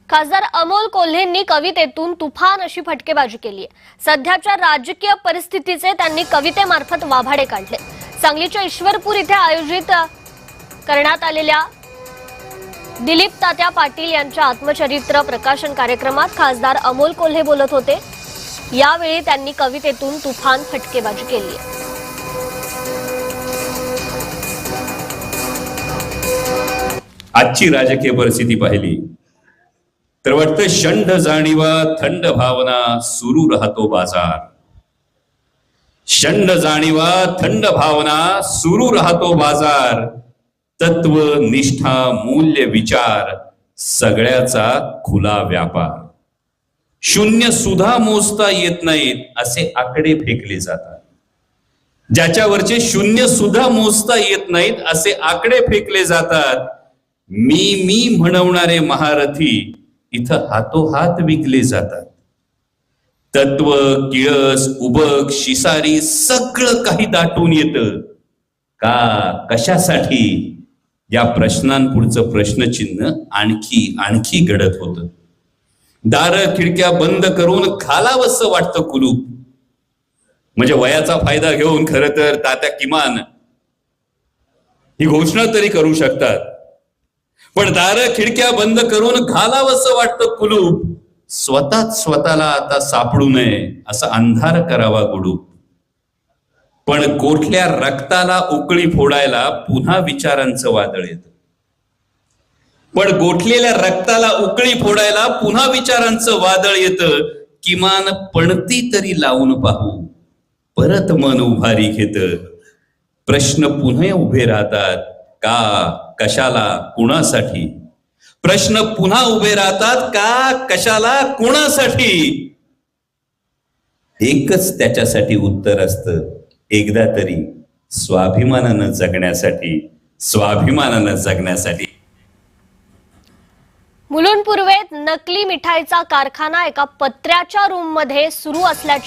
खासदार अमोल कोल्हेंनी कवितेतून तुफान अशी फटकेबाजी केली आहे। सध्याच्या राजकीय परिस्थितीचे त्यांनी कवितेमार्फत वाभाडे काढले। सांगलीच्या ईश्वरपूर इथे आयोजित करण्यात आलेल्या दिलीप तात्या पाटील यांच्या आत्मचरित्र प्रकाशन कार्यक्रमात खासदार अमोल कोल्हे बोलत होते। यावेळी त्यांनी कवितेतून तुफान फटकेबाजी केली आहे। आजची राजकीय परिस्थिती पाहिली तर वाटतं शंड जाणीवा थंड भावना सुरू राहतो बाजार। शंड जाणीवा थंड भावना सुरू राहतो बाजार। तत्व निष्ठा मूल्य विचार सगळ्याचा खुला व्यापार। शून्य सुद्धा मोजता येत नाहीत असे आकडे फेकले जातात। ज्याच्यावरचे शून्य सुद्धा मोजता येत नाहीत असे आकडे फेकले जातात। मी म्हणवणारे महारथी इथं हातोहात विकले जातात। तत्व किळस उबक शिसारी सगळं काही दाटून येतं का कशासाठी या प्रश्नांपुढचं प्रश्नचिन्ह आणखी घडत होतं। दार खिडक्या बंद करून घालावंसं वाटतं कुलूप। म्हणजे वयाचा फायदा घेऊन खरं तर तात्या किमान ही घोषणा तरी करू शकतात, पण दार खिडक्या बंद करून घालावंसं वाटतं कुलूप। स्वतःला आता सापडू नये असा अंधार करावा गुडूप। पण गोठल्या रक्ताला उकळी फोडायला पुन्हा विचारांचं वादळ येतं। पण गोठलेल्या रक्ताला उकळी फोडायला पुन्हा विचारांचं वादळ येतं। किमान पणती तरी लावून पाहू परत मन उभारी घेतं। प्रश्न पुन्हा उभे राहतात का कशाला कुणासाठी। प्रश्न पुन्हा उभे राहतात का कशाला कुणासाठी। एकच त्याच्यासाठी उत्तर असतं, एकदा तरी स्वाभिमानानं जगण्यासाठी। मुलुंड पूर्वेत नकली मिठाईचा कारखाना एका पत्र्याच्या रूममध्ये सुरू असल्याची